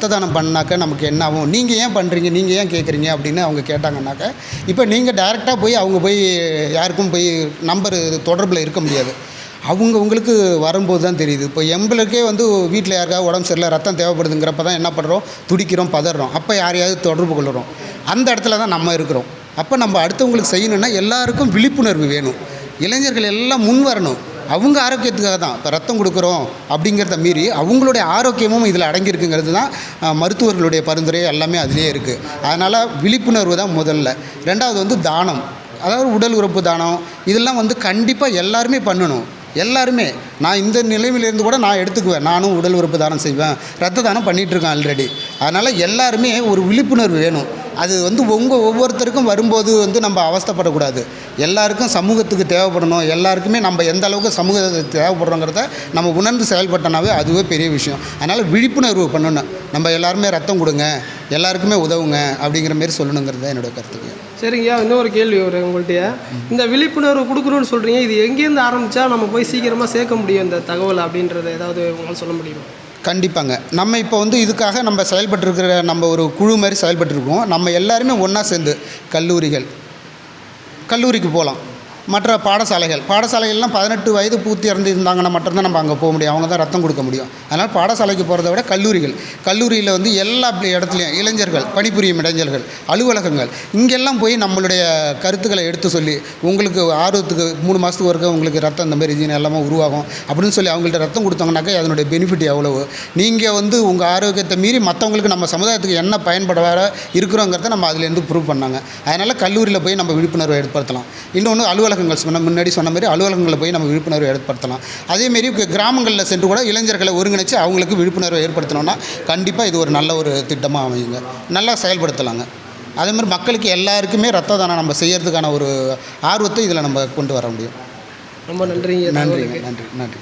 ரத்த தானம் பண்ணாக்க நமக்கு என்ன ஆகும், நீங்கள் ஏன் பண்ணுறீங்க, நீங்கள் ஏன் கேட்குறீங்க அப்படின்னு அவங்க கேட்டாங்கன்னாக்க, இப்போ நீங்கள் டைரெக்டாக போய் அவங்க போய் யாருக்கும் போய் நம்பர் தொடர்பில் இருக்க முடியாது. உங்களுக்கு வரும்போது தான் தெரியுது. இப்போ எங்களுக்கே வந்து வீட்டில் யாருக்காவது உடம்பு சரியில்லை, ரத்தம் தேவைப்படுதுங்கிறப்ப தான் என்ன பண்ணுறோம், துடிக்கிறோம், பதறோம். அப்போ யாரையாவது தொடர்பு கொள்ளுறோம். அந்த இடத்துல தான் நம்ம இருக்கிறோம். அப்போ நம்ம அடுத்தவங்களுக்கு செய்யணுன்னா எல்லாருக்கும் விழிப்புணர்வு வேணும். இளைஞர்கள் எல்லாம் முன் வரணும். அவங்க ஆரோக்கியத்துக்காக தான் இப்போ ரத்தம் கொடுக்குறோம் அப்படிங்கிறத மீறி அவங்களுடைய ஆரோக்கியமும் இதில் அடங்கியிருக்குங்கிறது தான் மருத்துவர்களுடைய பரிந்துரை எல்லாமே அதிலே இருக்குது. அதனால் விழிப்புணர்வு தான் முதல்ல. ரெண்டாவது வந்து தானம், அதாவது உடல் உறுப்பு தானம், இதெல்லாம் வந்து கண்டிப்பாக எல்லாருமே பண்ணணும். எல்லாருமே, நான் இந்த நிலைமையிலேருந்து கூட நான் எடுத்துக்குவேன். நானும் உடல் உறுப்பு தானம் செய்வேன், ரத்த தானம் பண்ணிகிட்ருக்கேன் ஆல்ரெடி. அதனால் எல்லாருமே ஒரு விழிப்புணர்வு வேணும். அது வந்து ஒவ்வொருத்தருக்கும் வரும்போது வந்து நம்ம அவஸ்தைப்படக்கூடாது. எல்லாருக்கும் சமூகத்துக்கு தேவைப்படணும். எல்லாருக்குமே நம்ம எந்த அளவுக்கு சமூகத்துக்கு தேவைப்படுறோங்கிறத நம்ம உணர்ந்து செயல்பட்டனாவே அதுவே பெரிய விஷயம். அதனால் விழிப்புணர்வு பண்ணணும். நம்ம எல்லாருமே ரத்தம் கொடுங்க, எல்லாருக்குமே உதவுங்க அப்படிங்கிற மாரி சொல்லணுங்கிறது தான் என்னோடய கருத்துக்கு. சரிங்கய்யா, இன்னொரு கேள்வி வரும் உங்கள்கிட்ட. இந்த விழிப்புணர்வு கொடுக்கணும்னு சொல்கிறீங்க, இது எங்கேருந்து ஆரம்பித்தா நம்ம போய் சீக்கிரமாக சேர்க்க முடியும் இந்த தகவல் அப்படின்றத ஏதாவது உங்களால் சொல்ல முடியுமா? கண்டிப்பாங்க. நம்ம இப்போ வந்து இதுக்காக நம்ம செயல்பட்டுருக்கிற நம்ம ஒரு குழு மாதிரி செயல்பட்டுருக்கோம். நம்ம எல்லாருமே ஒன்றா சேர்ந்து கல்லூரிக்கு போகலாம். மற்ற பாடசாலைகள்லாம் 18 வயது பூர்த்தி இருந்தாங்கன்னா மட்டும்தான் நம்ம அங்கே போக முடியும். அவங்க தான் ரத்தம் கொடுக்க முடியும். அதனால் பாடசாலைக்கு போகிறத விட கல்லூரியில் வந்து எல்லா இடத்துலையும் இளைஞர்கள் பணிபுரியும் இளைஞர்கள், அலுவலகங்கள், இங்கெல்லாம் போய் நம்மளுடைய கருத்துக்களை எடுத்து சொல்லி, உங்களுக்கு ஆர்வத்துக்கு 3 மாதத்துக்கு ஒருக்க உங்களுக்கு ரத்தம் இந்த மாதிரி ஜீன் எல்லாமே உருவாகும் அப்படின்னு சொல்லி அவங்கள்ட்ட ரத்தம் கொடுத்தாங்கனாக்கா அதனுடைய பெனிஃபிட் எவ்வளவு, நீங்கள் வந்து உங்கள் ஆரோக்கியத்தை மீறி மற்றவங்களுக்கு நம்ம சமுதாயத்துக்கு என்ன பயன்பட இருக்கிறோங்கிறத நம்ம அதுலேருந்து ப்ரூவ் பண்ணாங்க. அதனால் கல்லூரியில் போய் நம்ம விழிப்புணர்வை ஏற்படுத்தலாம். இன்னொன்று முன்னாடி சொன்ன மாதிரி அலுவலகங்களில் போய் நம்ம விழிப்புணர்வு ஏற்படுத்தலாம். அதேமாரி கிராமங்களில் சென்று கூட இளைஞர்களை ஒருங்கிணைச்சு அவங்களுக்கு விழிப்புணர்வை ஏற்படுத்தணும்னா கண்டிப்பாக இது ஒரு நல்ல ஒரு திட்டமாக அமையுங்க. நல்லா செயல்படுத்தலாங்க. அதே மாதிரி மக்களுக்கு எல்லாருக்குமே ரத்த தானம் நம்ம செய்யறதுக்கான ஒரு ஆர்வத்தை இதில் நம்ம கொண்டு வர முடியும். ரொம்ப நன்றிங்க. நன்றி.